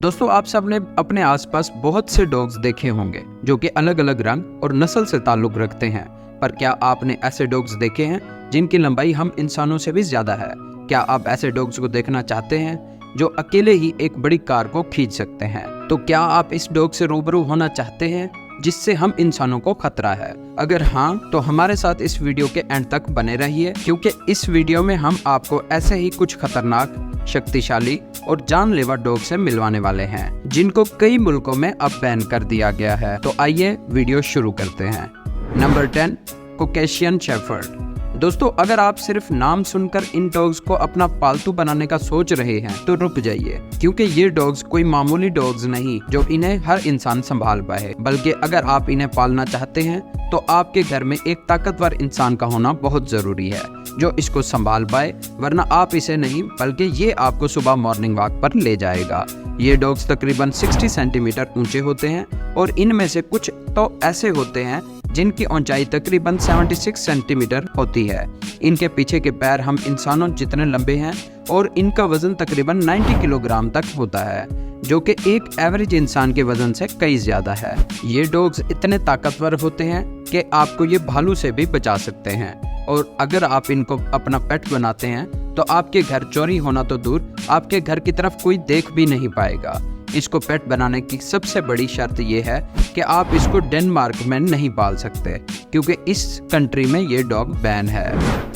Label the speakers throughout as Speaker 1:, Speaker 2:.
Speaker 1: दोस्तों, आप सब ने अपने आसपास बहुत से डॉग्स देखे होंगे जो कि अलग अलग रंग और नस्ल से ताल्लुक रखते हैं। पर क्या आपने ऐसे डॉग्स देखे हैं जिनकी लंबाई हम इंसानों से भी ज्यादा है? क्या आप ऐसे डॉग्स को देखना चाहते हैं जो अकेले ही एक बड़ी कार को खींच सकते हैं? तो क्या आप इस डॉग से रूबरू होना चाहते हैं जिससे हम इंसानों को खतरा है? अगर हाँ, तो हमारे साथ इस वीडियो के एंड तक बने रहिए, क्योंकि इस वीडियो में हम आपको ऐसे ही कुछ खतरनाक, शक्तिशाली और जानलेवा डॉग से मिलवाने वाले हैं जिनको कई मुल्कों में अब बैन कर दिया गया है। तो आइए वीडियो शुरू करते हैं। Number 10, Caucasian shepherd. दोस्तों, अगर आप सिर्फ नाम सुनकर इन डॉग्स को अपना पालतू बनाने का सोच रहे हैं तो रुक जाइए, क्योंकि ये डॉग्स कोई मामूली डॉग्स नहीं जो इन्हें हर इंसान संभाल पाए, बल्कि अगर आप इन्हें पालना चाहते हैं तो आपके घर में एक ताकतवर इंसान का होना बहुत जरूरी है जो इसको संभाल पाए, वरना आप इसे नहीं बल्कि ये आपको सुबह मॉर्निंग वॉक पर ले जाएगा। ये डॉग्स तकरीबन 60 सेंटीमीटर ऊंचे होते हैं और इनमें से कुछ तो ऐसे होते हैं जिनकी ऊंचाई तकरीबन 76 सेंटीमीटर होती है। इनके पीछे के पैर हम इंसानों जितने लंबे हैं और इनका वजन तकरीबन 90 किलोग्राम तक होता है, जो कि एक एवरेज इंसान के वजन से कई ज्यादा है। ये डॉग्स इतने ताकतवर होते हैं कि आपको ये भालू से भी बचा सकते हैं, और अगर आप इनको अपना पेट बनाते हैं तो आपके घर चोरी होना तो दूर, आपके घर की तरफ कोई देख भी नहीं पाएगा। इसको पेट बनाने की सबसे बड़ी शर्त यह है कि आप इसको डेनमार्क में नहीं पाल सकते, क्योंकि इस कंट्री में ये डॉग बैन है।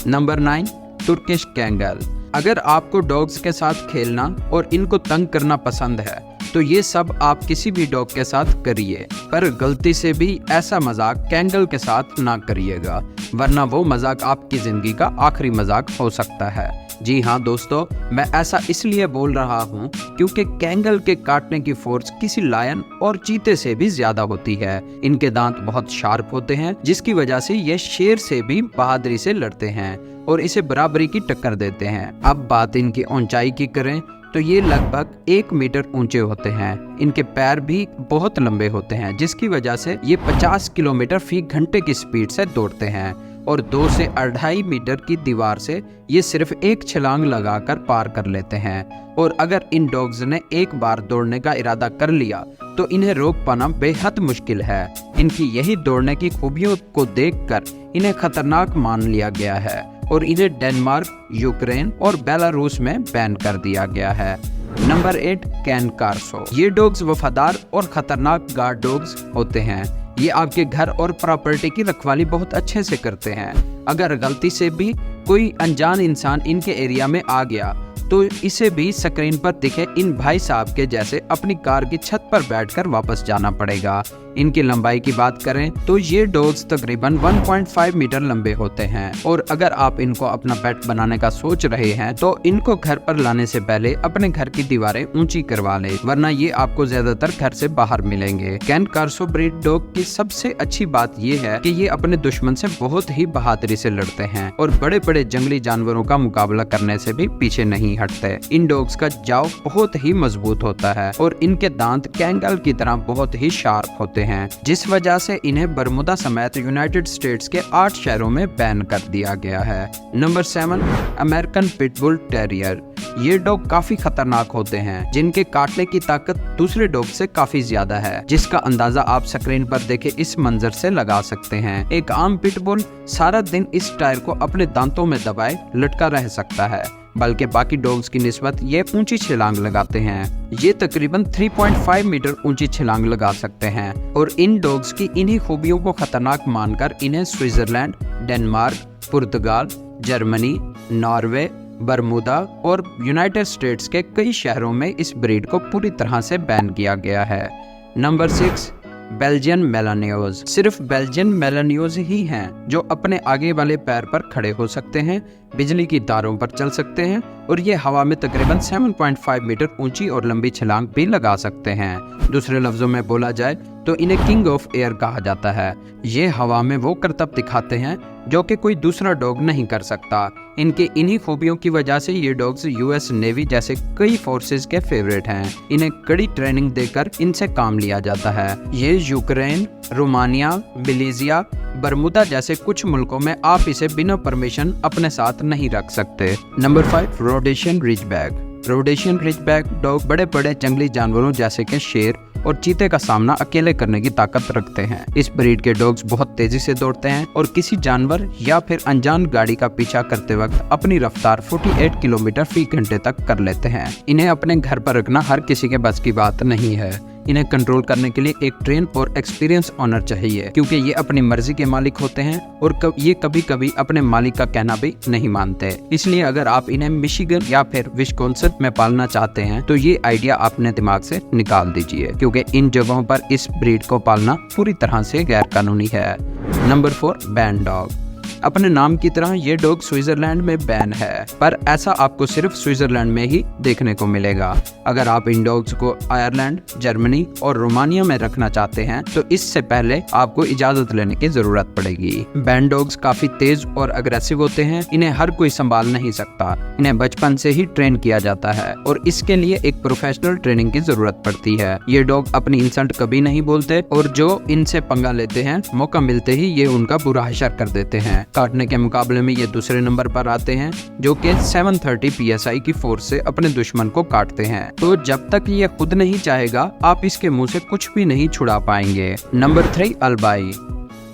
Speaker 1: Number 9, Turkish Kangal. अगर आपको डॉग्स के साथ खेलना और इनको तंग करना पसंद है तो ये सब आप किसी भी डॉग के साथ करिए, पर गलती से भी ऐसा मजाक कैंगल के साथ ना करिएगा, वरना वो मजाक आपकी जिंदगी का आखिरी मजाक हो सकता है। जी हाँ दोस्तों, मैं ऐसा इसलिए बोल रहा हूँ क्योंकि कैंगल के काटने की फोर्स किसी लायन और चीते से भी ज्यादा होती है। इनके दांत बहुत शार्प होते हैं, जिसकी वजह से ये शेर से भी बहादुरी से लड़ते हैं और इसे बराबरी की टक्कर देते हैं। अब बात इनकी ऊंचाई की करें तो ये लगभग 1 मीटर ऊंचे होते हैं। इनके पैर भी बहुत लंबे होते हैं, जिसकी वजह से ये 50 किलोमीटर फी घंटे की स्पीड से दौड़ते हैं, और 2 से 2.5 मीटर की दीवार से ये सिर्फ एक छलांग लगाकर पार कर लेते हैं। और अगर इन डॉग्स ने एक बार दौड़ने का इरादा कर लिया तो इन्हें रोक पाना बेहद मुश्किल है। इनकी यही दौड़ने की खूबियों को देखकर इन्हें खतरनाक मान लिया गया है और इन्हें डेनमार्क, यूक्रेन और बेलारूस में बैन कर दिया गया है। Number 8, Cane Corso. ये डॉग्स वफादार और खतरनाक गार्ड डॉग्स होते हैं। ये आपके घर और प्रॉपर्टी की रखवाली बहुत अच्छे से करते हैं। अगर गलती से भी कोई अनजान इंसान इनके एरिया में आ गया तो इसे भी स्क्रीन पर दिखे इन भाई साहब के जैसे अपनी कार की छत पर बैठकर वापस जाना पड़ेगा। इनकी लंबाई की बात करें तो ये डॉग्स तकरीबन 1.5 मीटर लंबे होते हैं, और अगर आप इनको अपना पेट बनाने का सोच रहे हैं तो इनको घर पर लाने से पहले अपने घर की दीवारें ऊंची करवा लें, वरना ये आपको ज्यादातर घर से बाहर मिलेंगे। कैन कार्सो ब्रीड डॉग की सबसे अच्छी बात ये है कि ये अपने दुश्मन से बहुत ही बहादुरी से लड़ते हैं और बड़े बड़े जंगली जानवरों का मुकाबला करने से भी पीछे नहीं हटते। इन डॉग्स का जाव बहुत ही मजबूत होता है और इनके दांत कैंगल की तरह बहुत ही शार्प होते हैं, जिस वजह से इन्हें बरमुदा समेत यूनाइटेड स्टेट्स के 8 शहरों में बैन कर दिया गया है। Number 7, American pitbull terrier. ये डॉग काफी खतरनाक होते हैं, जिनके काटने की ताकत दूसरे डॉग से काफी ज्यादा है, जिसका अंदाजा आप स्क्रीन पर देखे इस मंजर से लगा सकते हैं। एक आम पिटबुल सारा दिन इस टायर को अपने दांतों में दबाए लटका रह सकता है, बल्कि बाकी डॉग्स की निस्बत ये ऊंची छलांग लगाते हैं। ये तकरीबन 3.5 मीटर ऊंची छलांग लगा सकते हैं, और इन डॉग्स की इन्हीं खूबियों को खतरनाक मानकर इन्हें स्विट्जरलैंड, डेनमार्क, पुर्तगाल, जर्मनी, नॉर्वे, बरमुदा और यूनाइटेड स्टेट्स के कई शहरों में इस ब्रीड को पूरी तरह से बैन किया गया है। Number 6, Belgian Malinois. सिर्फ बेल्जियन मेलानियोज ही हैं जो अपने आगे वाले पैर पर खड़े हो सकते हैं, बिजली की तारों पर चल सकते हैं, और ये हवा में तकरीबन 7.5 मीटर ऊंची और लंबी छलांग भी लगा सकते हैं। दूसरे लफ्जों में बोला जाए तो इन्हें किंग ऑफ एयर कहा जाता है। ये हवा में वो करतब दिखाते हैं जो कि कोई दूसरा डॉग नहीं कर सकता। इनके इन्हीं खूबियों की वजह से ये डॉग्स यूएस नेवी जैसे कई फोर्सेस के फेवरेट हैं। इन्हें कड़ी ट्रेनिंग देकर इनसे काम लिया जाता है। ये यूक्रेन, रोमानिया, बेलीजिया, बरमुदा जैसे कुछ मुल्कों में आप इसे बिना परमिशन अपने साथ नहीं रख सकते। Number 5, Rhodesian Ridgeback. Rhodesian Ridgeback dog बड़े बड़े जंगली जानवरों जैसे कि शेर और चीते का सामना अकेले करने की ताकत रखते हैं। इस ब्रीड के डॉग्स बहुत तेजी से दौड़ते हैं और किसी जानवर या फिर अनजान गाड़ी का पीछा करते वक्त अपनी रफ्तार 48 किलोमीटर फी घंटे तक कर लेते हैं। इन्हें अपने घर पर रखना हर किसी के बस की बात नहीं है। इन्हें कंट्रोल करने के लिए एक ट्रेन और एक्सपीरियंस ओनर चाहिए, क्योंकि ये अपनी मर्जी के मालिक होते हैं और ये कभी कभी अपने मालिक का कहना भी नहीं मानते। इसलिए अगर आप इन्हें मिशिगन या फिर विस्कॉन्सिन में पालना चाहते हैं तो ये आइडिया अपने दिमाग से निकाल दीजिए, क्योंकि इन जगहों पर इस ब्रीड को पालना पूरी तरह से गैर कानूनी है। Number 4, ban dog. अपने नाम की तरह ये डॉग स्विट्जरलैंड में बैन है, पर ऐसा आपको सिर्फ स्विट्जरलैंड में ही देखने को मिलेगा। अगर आप इन डॉग्स को आयरलैंड, जर्मनी और रोमानिया में रखना चाहते हैं तो इससे पहले आपको इजाजत लेने की जरूरत पड़ेगी। बैन डॉग्स काफी तेज और अग्रेसिव होते हैं। इन्हें हर कोई संभाल नहीं सकता। इन्हें बचपन से ही ट्रेन किया जाता है और इसके लिए एक प्रोफेशनल ट्रेनिंग की जरूरत पड़ती है। ये डॉग अपनी इंसल्ट कभी नहीं बोलते और जो इनसे पंगा लेते हैं मौका मिलते ही ये उनका बुरा हाशर कर देते हैं। काटने के मुकाबले में ये दूसरे नंबर पर आते हैं, जो कि 730 PSI की फोर्स से अपने दुश्मन को काटते हैं। तो जब तक ये खुद नहीं चाहेगा आप इसके मुंह से कुछ भी नहीं छुड़ा पाएंगे। नंबर 3, अल्बाई।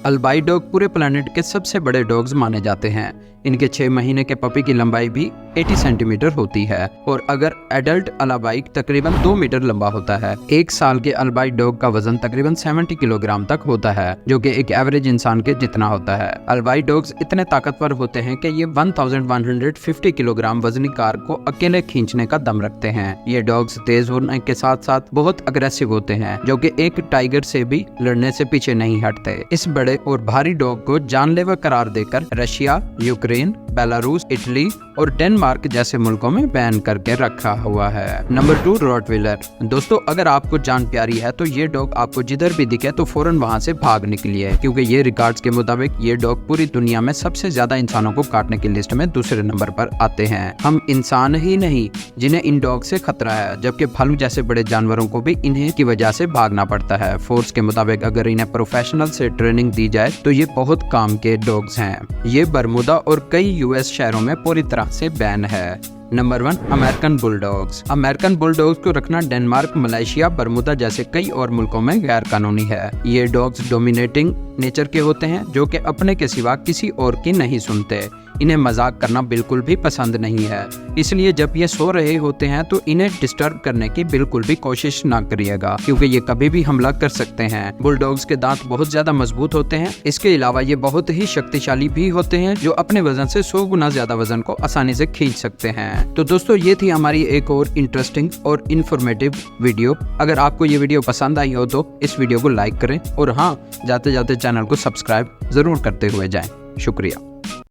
Speaker 1: अल्बाई डॉग पूरे प्लेनेट के सबसे बड़े डॉग्स माने जाते हैं। इनके 6 महीने के पपी की लंबाई भी 80 सेंटीमीटर होती है और अगर एडल्ट अल्बाई तकरीबन 2 मीटर लंबा होता है। 1 साल के अल्बाई डॉग का वजन तकरीबन 70 किलोग्राम तक होता है, जो कि एक एवरेज इंसान के जितना होता है। अल्बाई डॉग्स इतने ताकतवर होते हैं कि ये 1150 किलोग्राम वजनी कार को अकेले खींचने का दम रखते हैं। ये डॉग्स तेज होने के साथ साथ बहुत अग्रेसिव होते हैं, जो कि एक टाइगर से भी लड़ने से पीछे नहीं हटते। इस बड़े और भारी डॉग को जानलेवा करार देकर रशिया, यूक्रेन, बेलारूस, इटली और डेनमार्क जैसे मुल्कों में बैन करके रखा हुआ है। Number 2, Rottweiler. दोस्तों, अगर आपको जान प्यारी है तो ये डॉग आपको जिधर भी दिखे तो फौरन वहां से भाग निकलिए, क्योंकि ये रिकॉर्ड्स के मुताबिक ये डॉग पूरी दुनिया में सबसे ज्यादा इंसानों को काटने की लिस्ट में दूसरे नंबर पर आते हैं। हम इंसान ही नहीं जिन्हें इन डॉग से खतरा है, जबकि भालू जैसे बड़े जानवरों को भी इन्हें की वजह से भागना पड़ता है। फोर्स के मुताबिक अगर इन्हें प्रोफेशनल से ट्रेनिंग दी जाए तो ये बहुत काम के डॉग्स हैं। ये बरमुदा और कई US शहरों में पूरी तरह से बैन है। Number 1, American bulldogs. American bulldogs को रखना डेनमार्क, मलेशिया, बरमुदा जैसे कई और मुल्कों में गैर कानूनी है। ये डॉग्स डोमिनेटिंग नेचर के होते हैं, जो कि अपने के सिवा किसी और की नहीं सुनते। इन्हें मजाक करना बिल्कुल भी पसंद नहीं है, इसलिए जब ये सो रहे होते हैं तो इन्हें डिस्टर्ब करने की बिल्कुल भी कोशिश ना करिएगा, क्योंकि ये कभी भी हमला कर सकते हैं। बुलडॉग्स के दांत बहुत ज्यादा मजबूत होते हैं। इसके अलावा ये बहुत ही शक्तिशाली भी होते हैं, जो अपने वजन से 100 गुना ज्यादा वजन को आसानी से खींच सकते हैं। तो दोस्तों, ये थी हमारी एक और इंटरेस्टिंग और इन्फॉर्मेटिव वीडियो। अगर आपको ये वीडियो पसंद आई हो तो इस वीडियो को लाइक करें और हाँ, जाते जाते चैनल को सब्सक्राइब जरूर करते हुए जाएं। शुक्रिया।